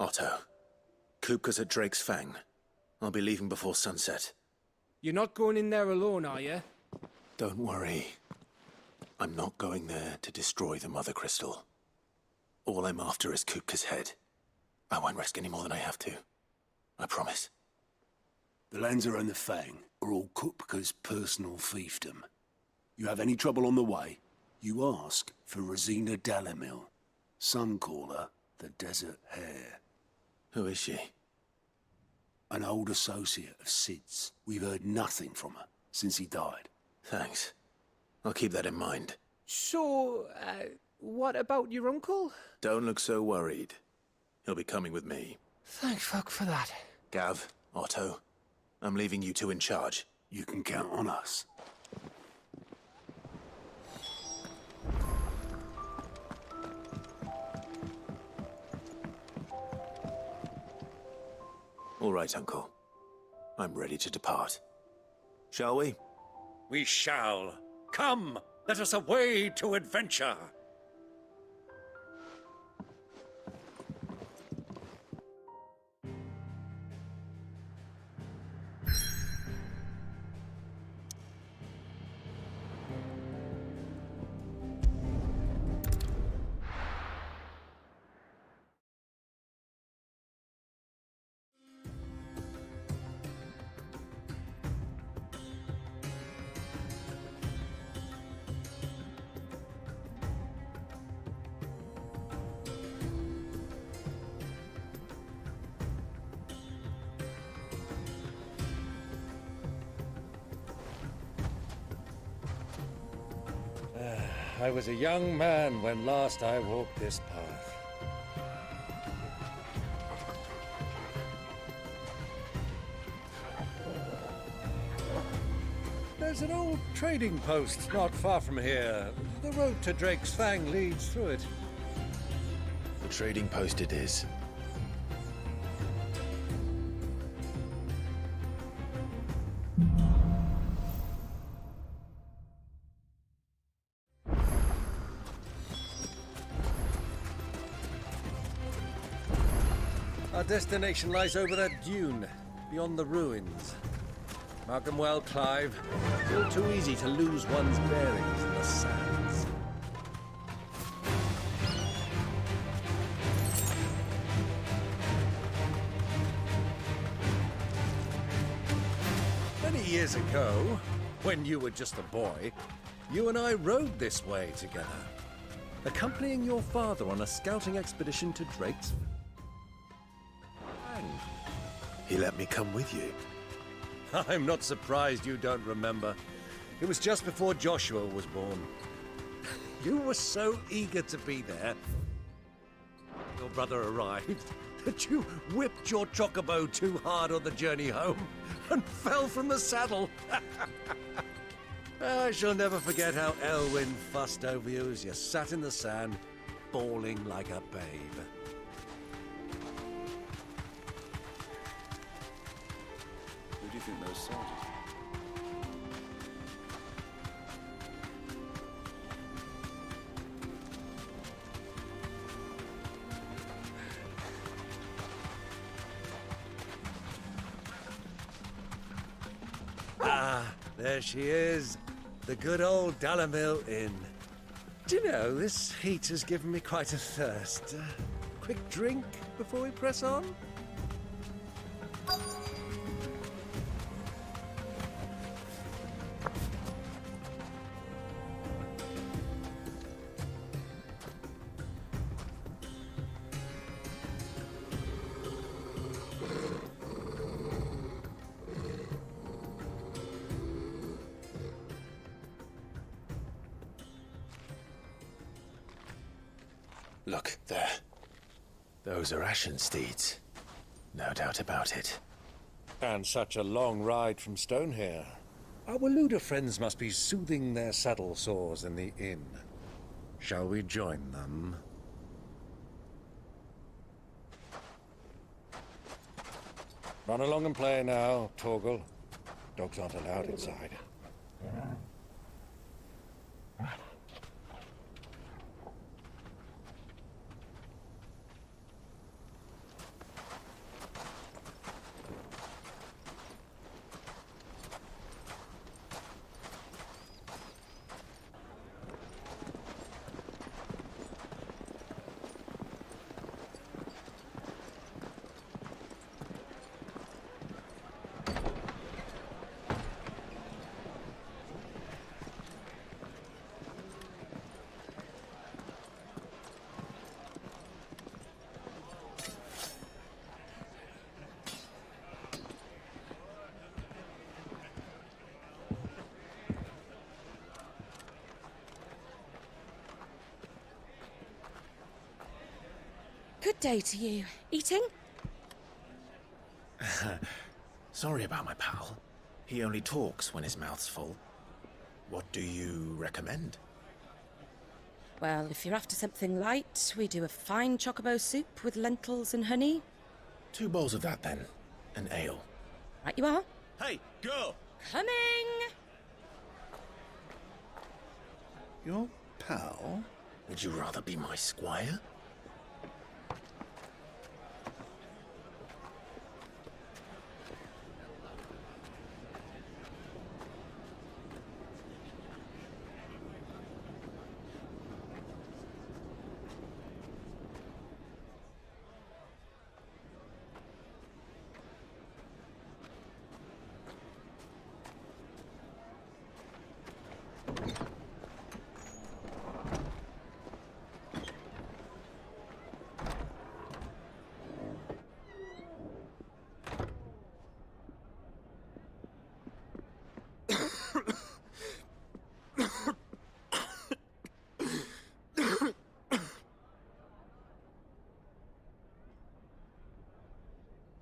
Otto. Kupka's at Drake's Fang. I'll be leaving before sunset. You're not going in there alone, are you? Don't worry. I'm not going there to destroy the Mother Crystal. All I'm after is Kupka's head. I won't risk any more than I have to. I promise. The Lanza and the Fang are all Kupka's personal fiefdom. You have any trouble on the way, you ask for Rosina Dalamil. Some call her the Desert Hare. Who is she? An old associate of Sid's. We've heard nothing from her since he died. Thanks. I'll keep that in mind. So, what about your uncle? Don't look so worried. He'll be coming with me. Thank fuck for that. Gav, Otto, I'm leaving you two in charge. You can count on us. All right, Uncle. I'm ready to depart. Shall we? We shall. Come, let us away to adventure. I was a young man when last I walked this path. There's an old trading post not far from here. The road to Drake's Fang leads through it. The trading post it is. Our destination lies over that dune, beyond the ruins. Mark 'em well, Clive. All too easy to lose one's bearings in the sands. Many years ago, when you were just a boy, you and I rode this way together, accompanying your father on a scouting expedition to Drake's. He let me come with you. I'm not surprised you don't remember. It was just before Joshua was born. You were so eager to be there. Your brother arrived that you whipped your chocobo too hard on the journey home and fell from the saddle. I shall never forget how Elwyn fussed over you as you sat in the sand, bawling like a babe. Who do you think those soldiers are? Ah, there she is. The good old Dalamil Inn. Do you know, this heat has given me quite a thirst. Quick drink before we press on? Look, there. Those are Ashen steeds. No doubt about it. And such a long ride from Stonehair. Our Waluda friends must be soothing their saddle sores in the inn. Shall we join them? Run along and play now, Torgal. Dogs aren't allowed inside. Good day to you. Eating? Sorry about my pal. He only talks when his mouth's full. What do you recommend? Well, if you're after something light, we do a fine chocobo soup with lentils and honey. 2 bowls of that, then. An ale. Right you are. Hey, girl! Coming! Your pal? Would you rather be my squire?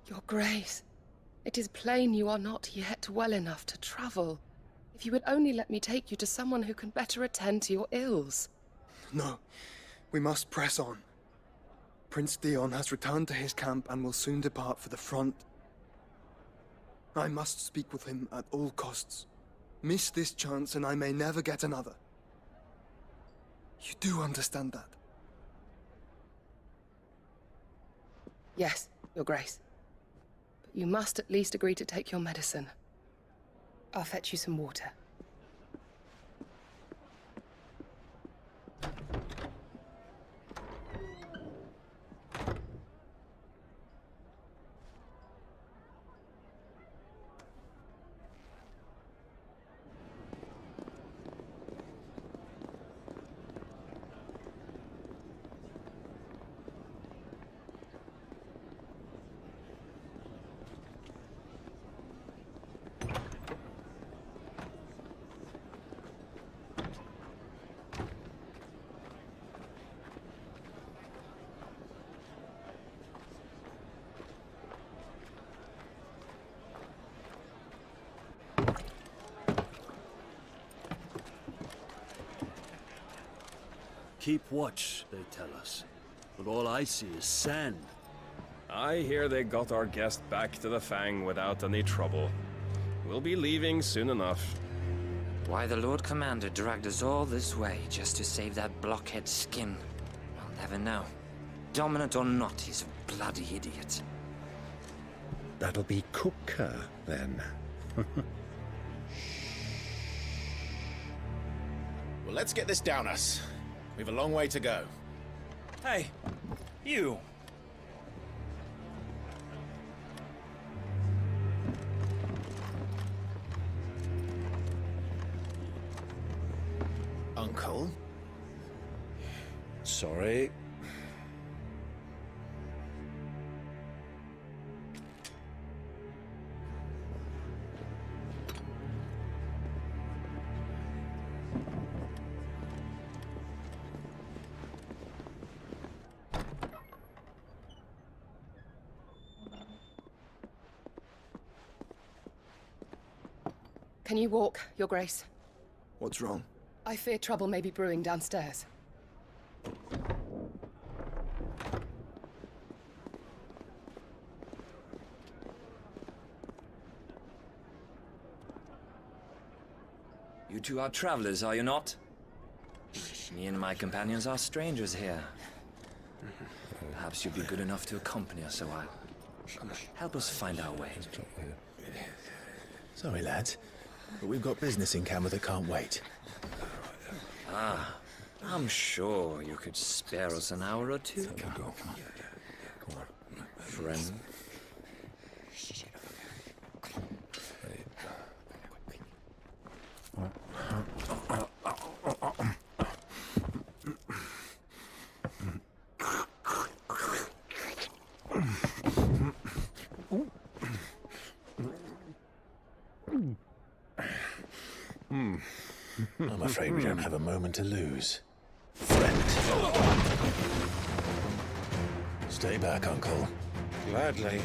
Your Grace, it is plain you are not yet well enough to travel. If you would only let me take you to someone who can better attend to your ills. No, we must press on. Prince Dion has returned to his camp and will soon depart for the front. I must speak with him at all costs. Miss this chance and I may never get another. You do understand that? Yes, Your Grace. But you must at least agree to take your medicine. I'll fetch you some water. Keep watch, they tell us. But all I see is sand. I hear they got our guest back to the Fang without any trouble. We'll be leaving soon enough. Why the Lord Commander dragged us all this way just to save that blockhead's skin, I'll never know. Dominant or not, he's a bloody idiot. That'll be Cooker, then. Well, let's get this down us. We've a long way to go. Hey, you. Uncle? Sorry. Can you walk, Your Grace? What's wrong? I fear trouble may be brewing downstairs. You two are travelers, are you not? Me and my companions are strangers here. Perhaps you'd be good enough to accompany us a while. Help us find our way. Sorry, lads, but we've got business in camera that can't wait. Ah, I'm sure you could spare us an hour or two. Friend. I'm afraid we don't have a moment to lose. Friend. Stay back, Uncle. Gladly.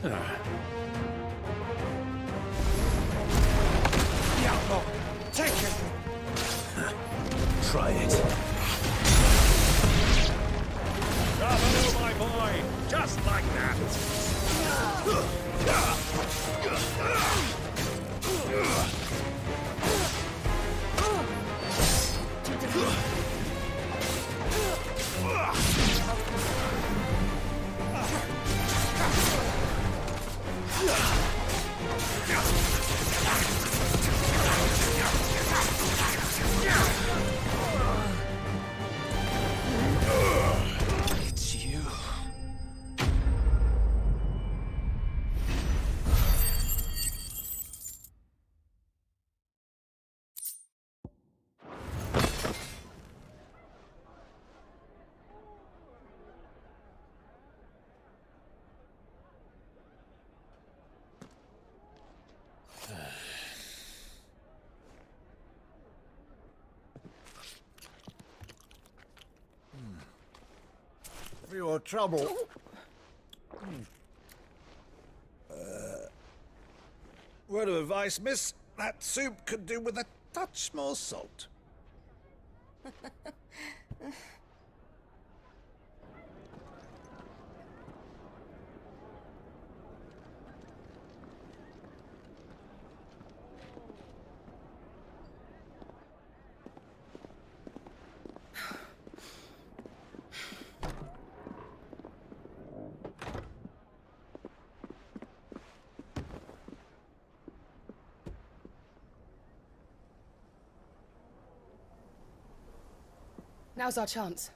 The outlaw! Take him! Try it. Bravo, my boy! Just like that! It's you. For your trouble. Word of advice, miss. That soup could do with a touch more salt. Now's our chance.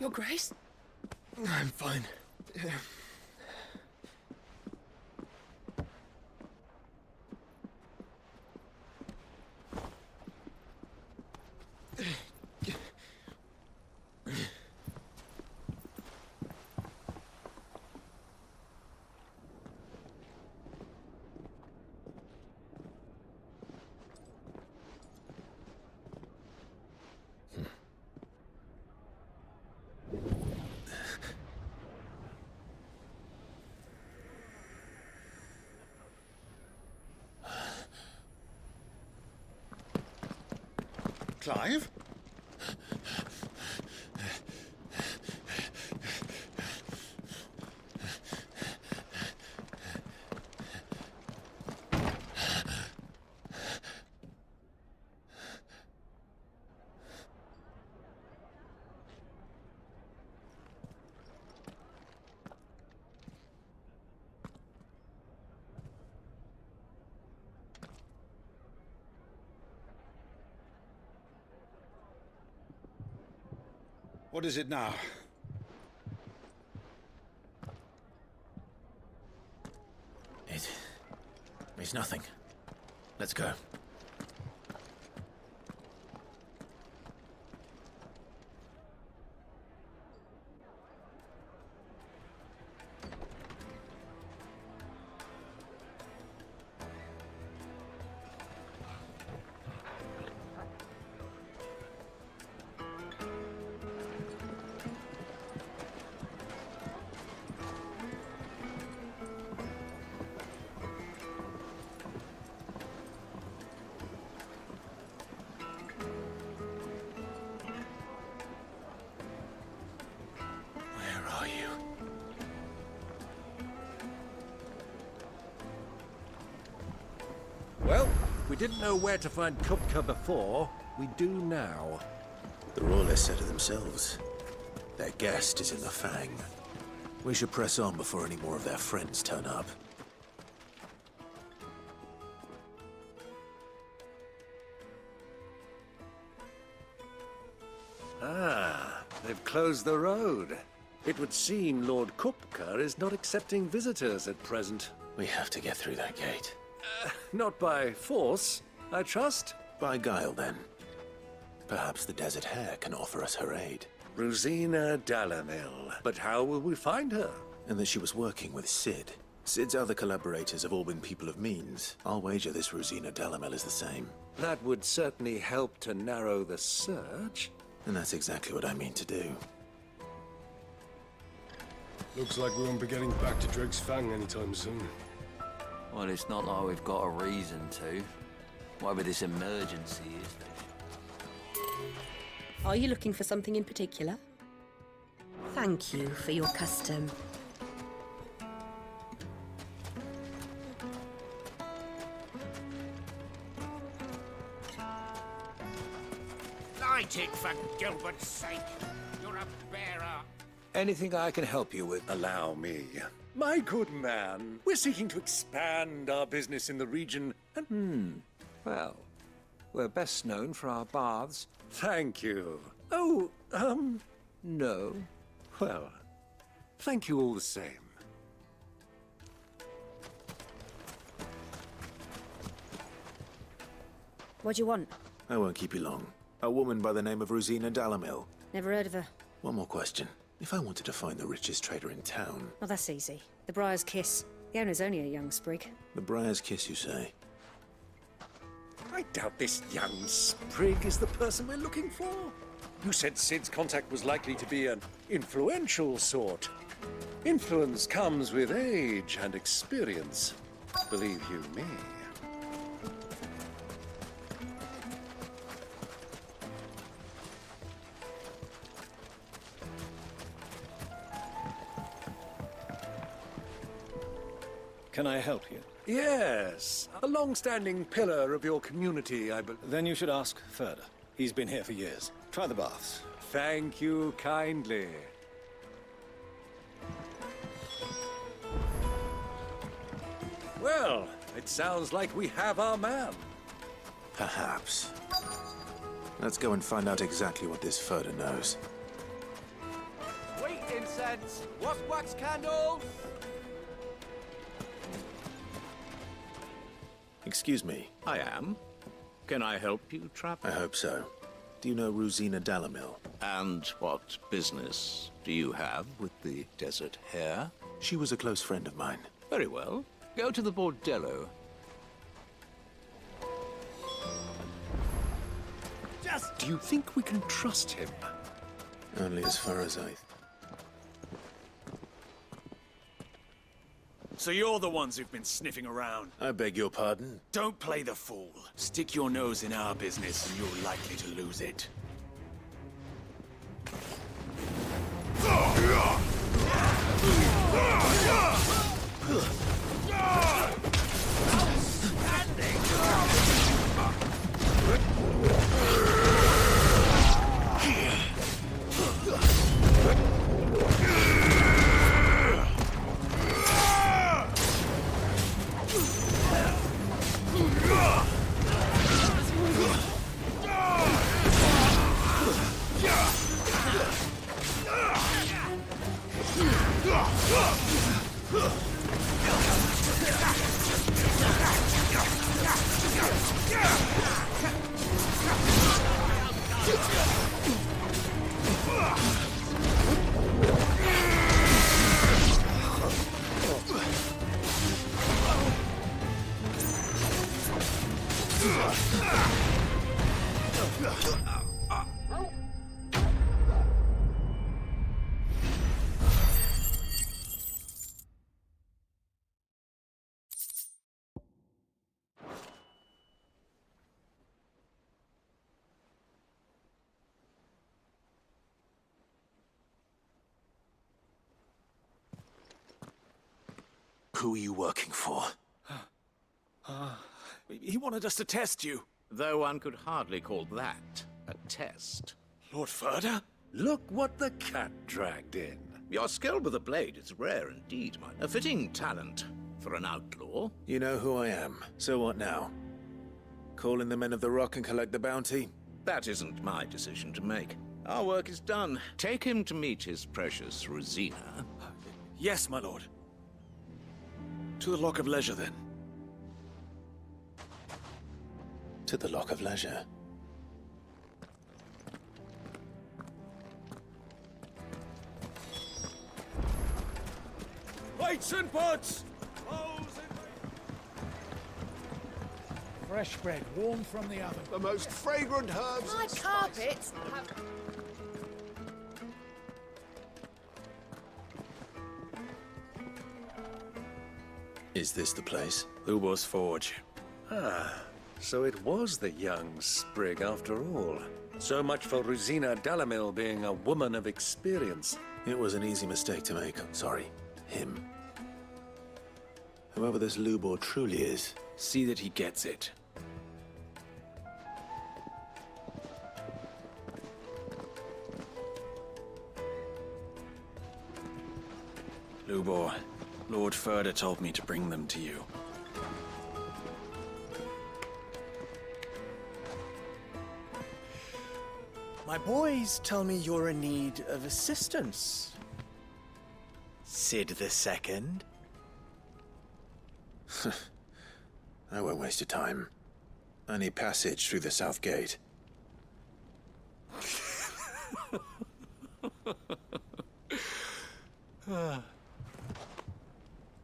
Your Grace? I'm fine. Clive? What is it now? It's nothing. Let's go. Well, we didn't know where to find Kupka before. We do now. The Royalists said it themselves. Their guest is in the Fang. We should press on before any more of their friends turn up. Ah, they've closed the road. It would seem Lord Kupka is not accepting visitors at present. We have to get through that gate. Not by force, I trust. By guile, then. Perhaps the Desert Hare can offer us her aid. Rosina Dalamil. But how will we find her? and that she was working with Sid. Sid's other collaborators have all been people of means. I'll wager this Rosina Delamel is the same. That would certainly help to narrow the search. And that's exactly what I mean to do. Looks like we won't be getting back to Drake's Fang anytime soon. Well, it's not like we've got a reason to. Why with this emergency, is there? Are you looking for something in particular? Thank you for your custom. Light it, for Gilbert's sake. You're a bearer. Anything I can help you with, allow me. My good man, we're seeking to expand our business in the region and... Well, we're best known for our baths. Thank you. Oh, No. well, thank you all the same. What do you want? I won't keep you long. A woman by the name of Rosina Delamil. Never heard of her. One more question. If I wanted to find the richest trader in town... Oh, that's easy. The Briar's Kiss. The owner's only a young sprig. The Briar's Kiss, you say? I doubt this young sprig is the person we're looking for. You said Sid's contact was likely to be an influential sort. Influence comes with age and experience. Believe you me. Can I help you? Yes, a long-standing pillar of your community, I believe. Then you should ask further. He's been here for years. Try the baths. Thank you kindly. Well, it sounds like we have our man. Perhaps. Let's go and find out exactly what this Furder knows. Sweet incense. What's wax candles? Excuse me. I am. Can I help you, Trapper? I hope so. Do you know Rosina Delamil? And what business do you have with the Desert Hare? She was a close friend of mine. Very well. Go to the bordello. Do you think we can trust him? Only as far as I... So you're the ones who've been sniffing around. I beg your pardon? Don't play the fool. Stick your nose in our business and you're likely to lose it. Who are you working for? He wanted us to test you. Though one could hardly call that a test. Lord Furder? Look what the cat dragged in. Your skill with the blade is rare indeed, man. A fitting talent for an outlaw. You know who I am. So what now? Call in the Men of the Rock and collect the bounty? That isn't my decision to make. Our work is done. Take him to meet his precious Rosina. Yes, my lord. To the Lock of Leisure, then. To the Lock of Leisure. Weights and butts! Fresh bread, warm from the oven. The most fragrant herbs. My carpets have... Is this the place? Lubor's Forge. Ah, so it was the young sprig after all. So much for Rosina Dalamil being a woman of experience. It was an easy mistake to make. Sorry, him. Whoever this Lubor truly is. See that he gets it. Lubor, Lord Furder told me to bring them to you. My boys tell me you're in need of assistance. Sid the Second. I won't waste your time. I need passage through the south gate.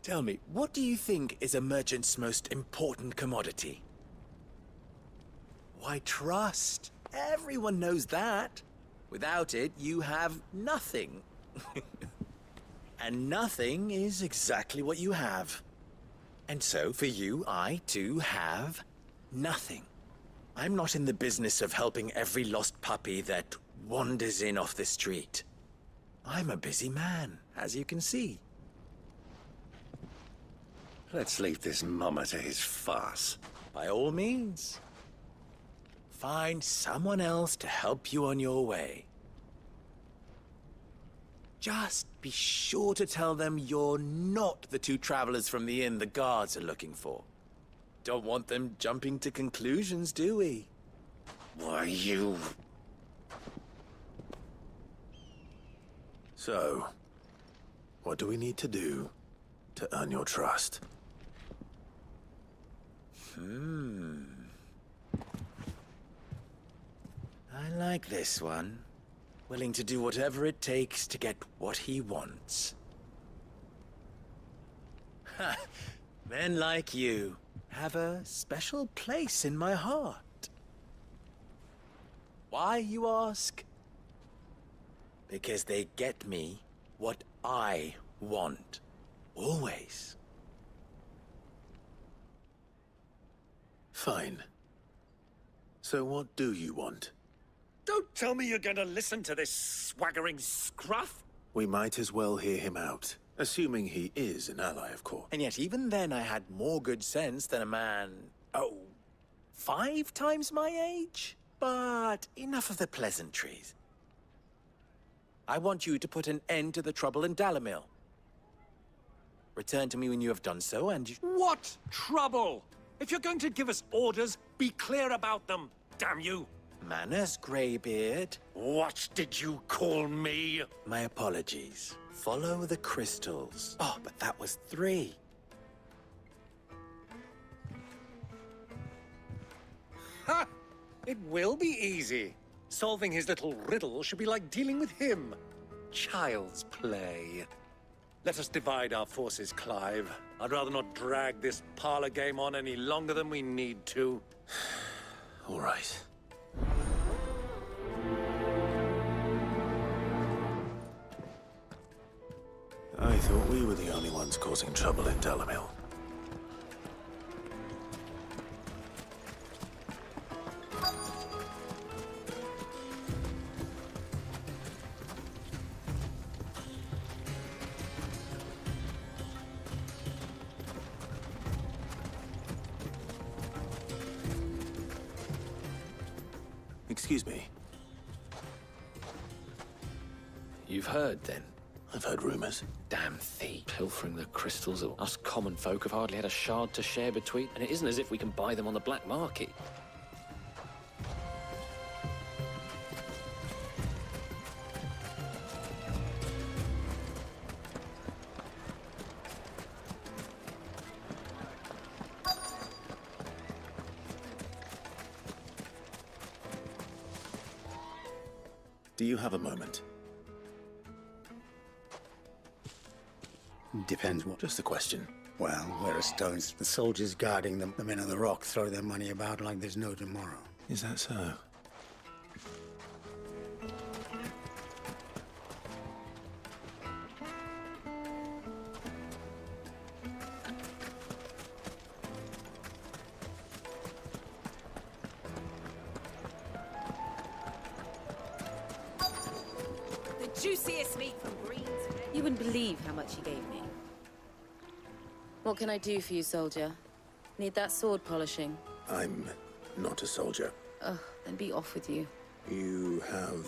Tell me, what do you think is a merchant's most important commodity? Why, trust. Everyone knows that. Without it, you have nothing. And nothing is exactly what you have. And so, for you, I, too, have nothing. I'm not in the business of helping every lost puppy that wanders in off the street. I'm a busy man, as you can see. Let's leave this mummer to his farce. By all means. Find someone else to help you on your way. Just be sure to tell them you're not the two travelers from the inn the guards are looking for. Don't want them jumping to conclusions, do we? Why, you... So, what do we need to do to earn your trust? I like this one. Willing to do whatever it takes to get what he wants. Ha! Men like you have a special place in my heart. Why, you ask? Because they get me what I want. Always. Fine. So what do you want? Don't tell me you're going to listen to this swaggering scruff! We might as well hear him out. Assuming he is an ally, of course. And yet even then I had more good sense than a man, 5 times my age? But enough of the pleasantries. I want you to put an end to the trouble in Dalamil. Return to me when you have done so, and you... What trouble? If you're going to give us orders, be clear about them, damn you! Manners, Greybeard. What did you call me? My apologies. Follow the crystals. Oh, but that was 3. Ha! It will be easy. Solving his little riddle should be like dealing with him. Child's play. Let us divide our forces, Clive. I'd rather not drag this parlor game on any longer than we need to. All right. I thought we were the only ones causing trouble in Dalamil. Excuse me. You've heard, then? I've heard rumors. Damn thief. Pilfering the crystals of us common folk have hardly had a shard to share between, and it isn't as if we can buy them on the black market. Do you have a moment? Depends what. Just a question. Well, where are stones? The soldiers guarding them, the men on the rock throw their money about like there's no tomorrow. Is that so? The juiciest meat from Greens. You wouldn't believe how much he gave me. What can I do for you, soldier? Need that sword polishing? I'm not a soldier. Ugh, then be off with you. You have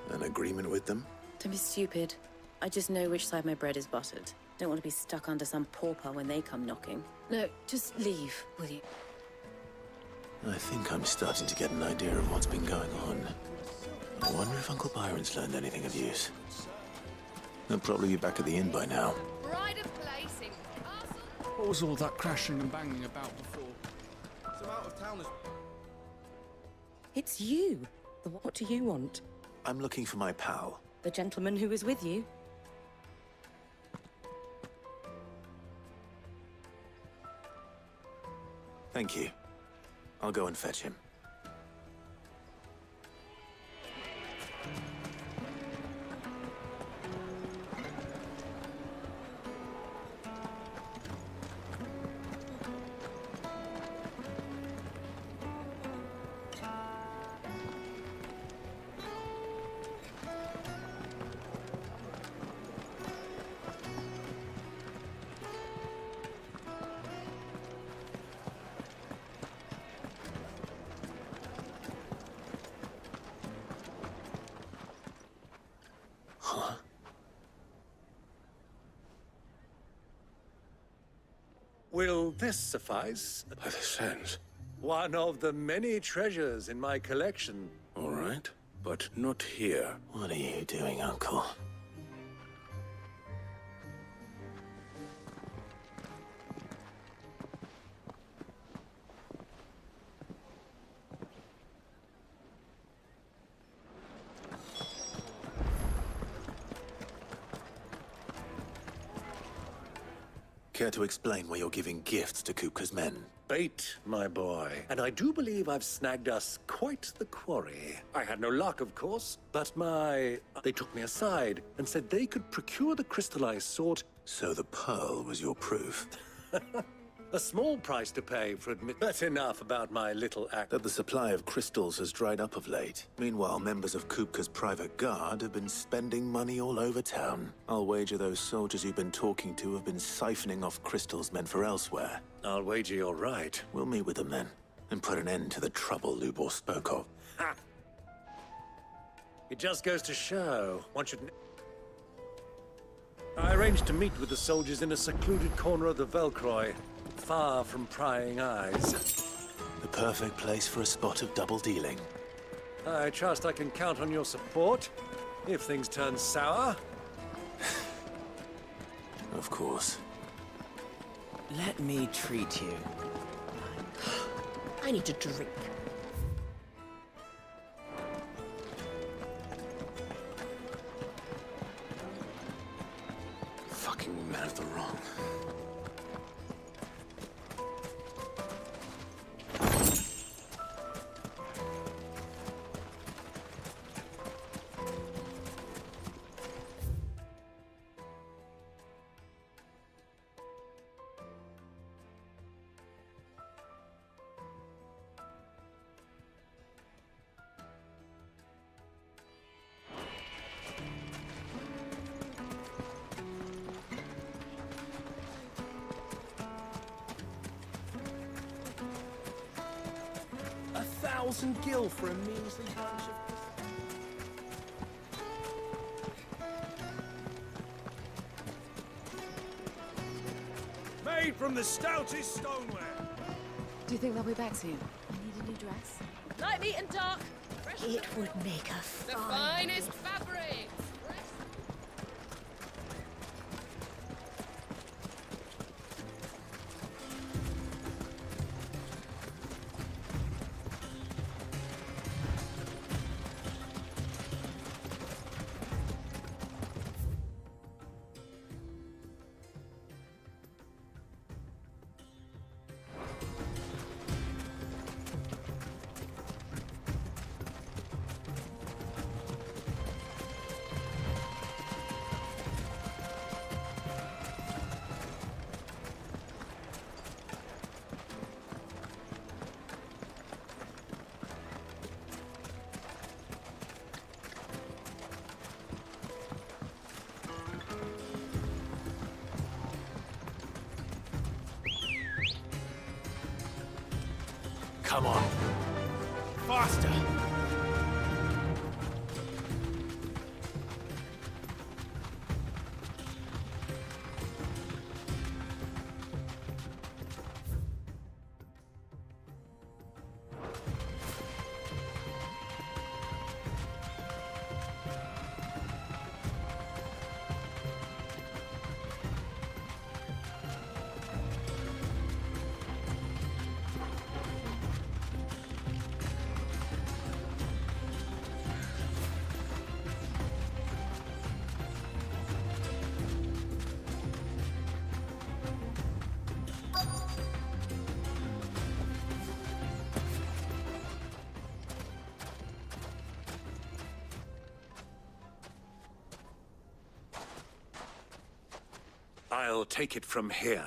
an agreement with them? Don't be stupid. I just know which side my bread is buttered. Don't want to be stuck under some pauper when they come knocking. No, just leave, will you? I think I'm starting to get an idea of what's been going on. I wonder if Uncle Byron's learned anything of use. They'll probably be back at the inn by now. Pride of place in Castle. What was all that crashing and banging about before? Some out-of-towners... It's you. What do you want? I'm looking for my pal. The gentleman who was with you? Thank you. I'll go and fetch him. Will this suffice? By the sands. One of the many treasures in my collection. All right, but not here. What are you doing, Uncle? Care to explain why you're giving gifts to Kupka's men? Bait, my boy. And I do believe I've snagged us quite the quarry. I had no luck, of course, but they took me aside and said they could procure the crystallized sword. So the pearl was your proof? A small price to pay for admit. But enough about my little act. That the supply of crystals has dried up of late. Meanwhile, members of Kupka's private guard have been spending money all over town. I'll wager those soldiers you've been talking to have been siphoning off crystals meant for elsewhere. I'll wager you're right. We'll meet with them then, and put an end to the trouble Lubor spoke of. Ha! It just goes to show, one should... I arranged to meet with the soldiers in a secluded corner of the Velcroy, far from prying eyes. The perfect place for a spot of double dealing. I trust I can count on your support, if things turn sour. Of course. Let me treat you. I need a drink. Fucking men of the wrong. $1,000 for a measly bunch of... Made from the stoutest stoneware. Do you think they'll be back soon? I need a new dress. Light, meat and dark. It would make a The fine... finest fabrics! Come on. Faster! I'll take it from here.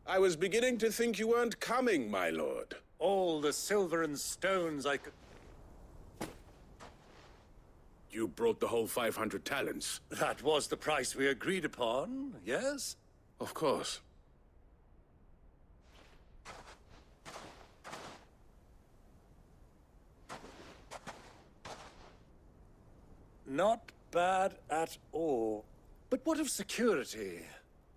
I was beginning to think you weren't coming, my lord. All the silver and stones I could... You brought the whole 500 talents. That was the price we agreed upon, yes? Of course. Not bad at all. But what of security?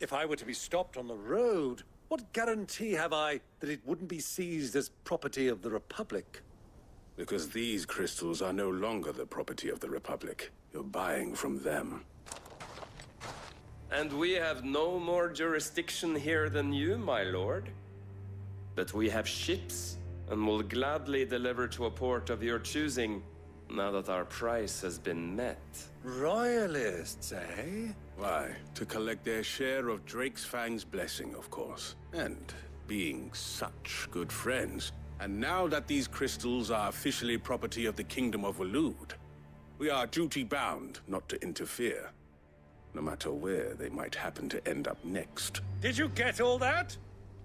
If I were to be stopped on the road, what guarantee have I that it wouldn't be seized as property of the Republic? Because these crystals are no longer the property of the Republic. You're buying from them. And we have no more jurisdiction here than you, my lord. But we have ships, and will gladly deliver to a port of your choosing, now that our price has been met. Royalists, eh? Why? To collect their share of Drake's Fang's blessing, of course. And being such good friends. And now that these crystals are officially property of the Kingdom of Waloed, we are duty-bound not to interfere, no matter where they might happen to end up next. Did you get all that?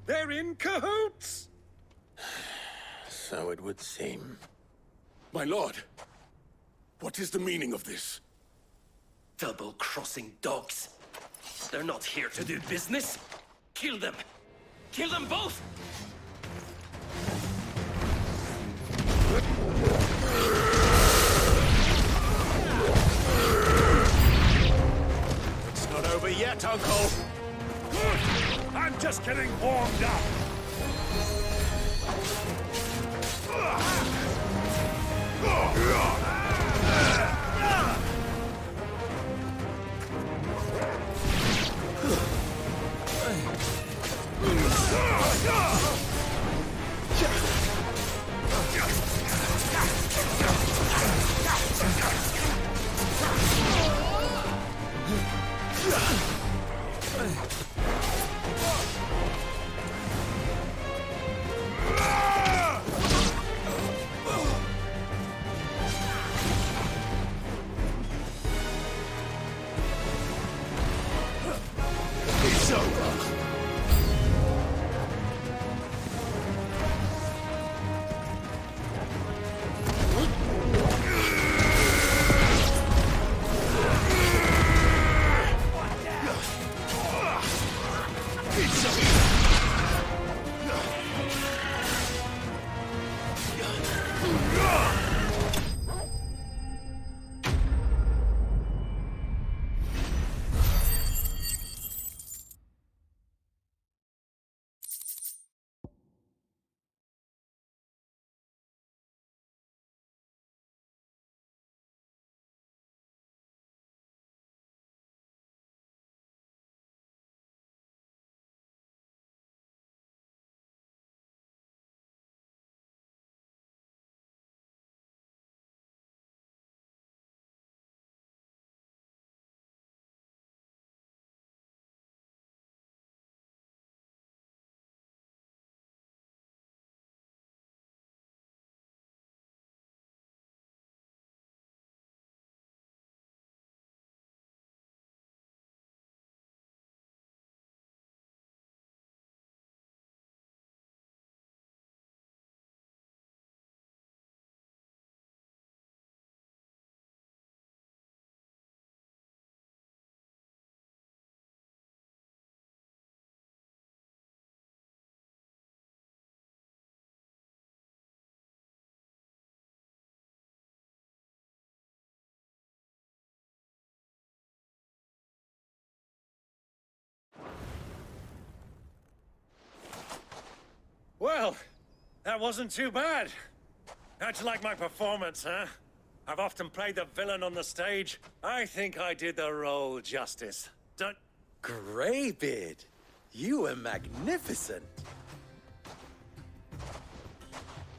They're in cahoots! So it would seem. My lord, what is the meaning of this? Double-crossing dogs. They're not here to do business. Kill them! Kill them both! It's not over yet, Uncle! I'm just getting warmed up! It's over. Well, that wasn't too bad. How'd you like my performance, huh? I've often played the villain on the stage. I think I did the role justice. Don't... Greybeard, you were magnificent.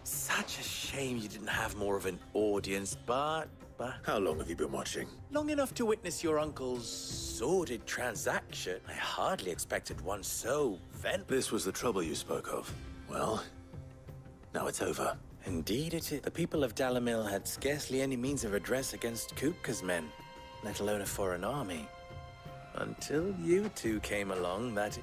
Such a shame you didn't have more of an audience, but... How long have you been watching? Long enough to witness your uncle's sordid transaction. I hardly expected one so This was the trouble you spoke of. Well, now it's over. Indeed it is. The people of Dalimil had scarcely any means of redress against Kupka's men, let alone a foreign army. Until you two came along, that...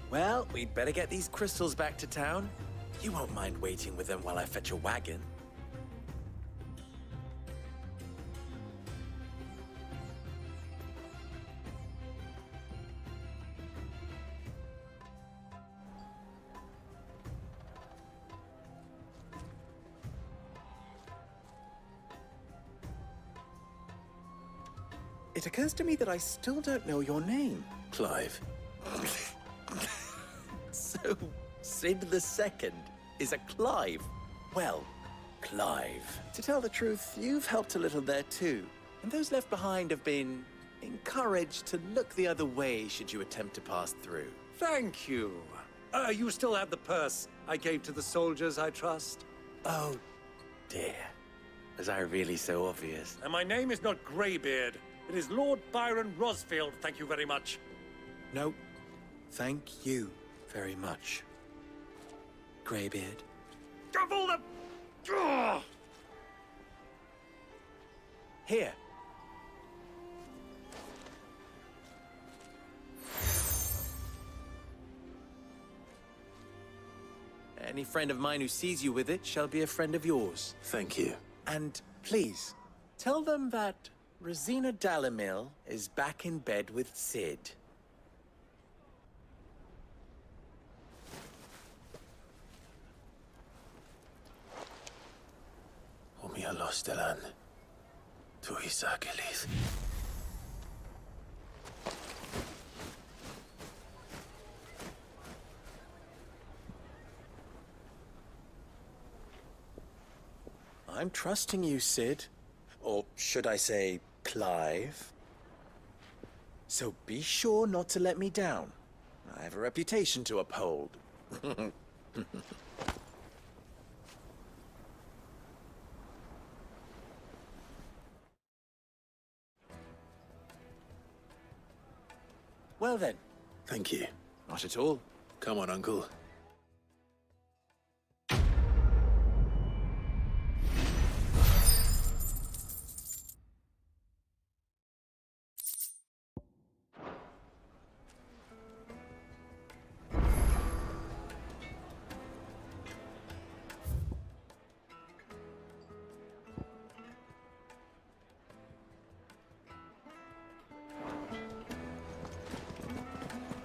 Well, we'd better get these crystals back to town. You won't mind waiting with them while I fetch a wagon. It occurs to me that I still don't know your name. Clive. So, Sid the Second is a Clive. Well, Clive. To tell the truth, you've helped a little there too. And those left behind have been encouraged to look the other way should you attempt to pass through. Thank you. You still have the purse I gave to the soldiers, I trust? Oh, dear. Was I really so obvious? And my name is not Greybeard. It is Lord Byron Rosfield, thank you very much. No, thank you very much, Greybeard. Double the... Ugh! Here. Any friend of mine who sees you with it shall be a friend of yours. Thank you. And please, tell them that Rosina Dalimil is back in bed with Sid. Omia Lostelan. Tuisa Kelith. I'm trusting you, Sid. Or should I say, Clive? So be sure not to let me down. I have a reputation to uphold. Well then. Thank you. Not at all. Come on, Uncle.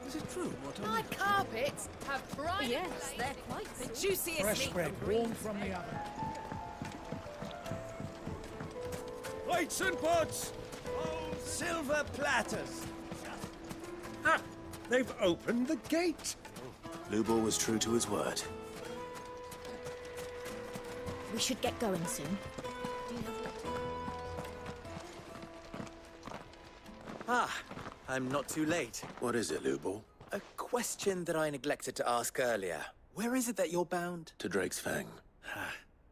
Is it true what My carpets have bright. Yes, they're quite the soft. juiciest Fresh meat bread, from warm Greens. from the oven. Plates and pots! Silver platters. Ah, they've opened the gate. Lubor was true to his word. We should get going soon. Ah, I'm not too late. What is it, Lubor? A question that I neglected to ask earlier. Where is it that you're bound? To Drake's Fang.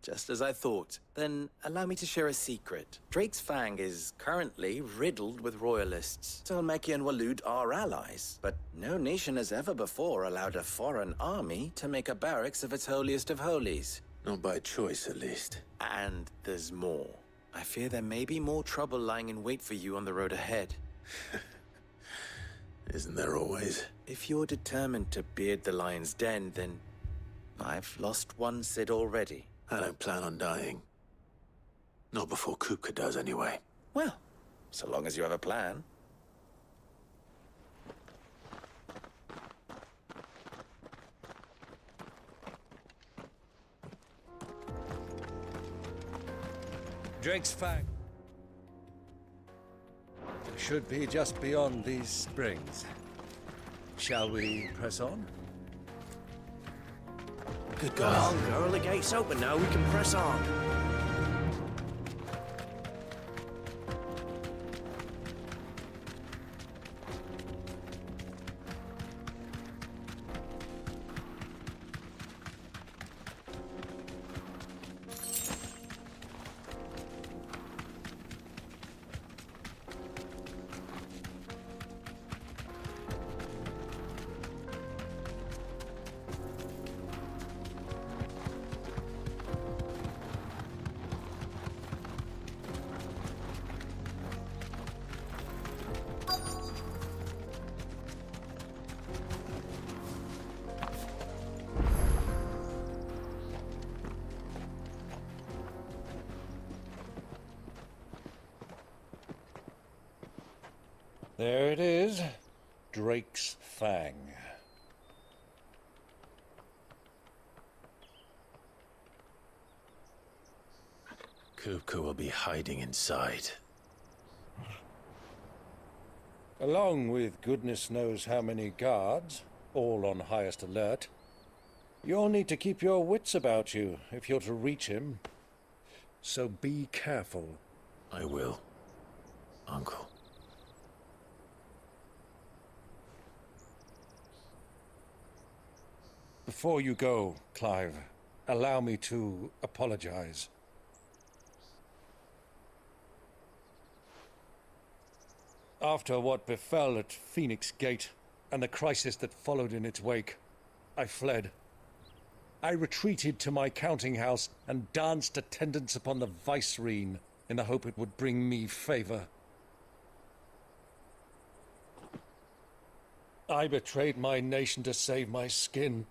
Just as I thought. Then allow me to share a secret. Drake's Fang is currently riddled with royalists. Talmeki and Waloed are allies, but no nation has ever before allowed a foreign army to make a barracks of its holiest of holies. Not by choice, at least. And there's more. I fear there may be more trouble lying in wait for you on the road ahead. Isn't there always? If you're determined to beard the lion's den, then I've lost one Sid already. I don't plan on dying. Not before Kupka does, anyway. Well, so long as you have a plan. Drake's Fang. We should be just beyond these springs. Shall we press on? Good God. Come on, girl. The gate's open now. We can press on. There it is. Drake's Fang. Kupka will be hiding inside. Along with goodness knows how many guards, all on highest alert. You'll need to keep your wits about you if you're to reach him. So be careful. I will, Uncle. Before you go, Clive, allow me to apologize. After what befell at Phoenix Gate and the crisis that followed in its wake, I fled. I retreated to my counting house and danced attendance upon the vicereine in the hope it would bring me favor. I betrayed my nation to save my skin.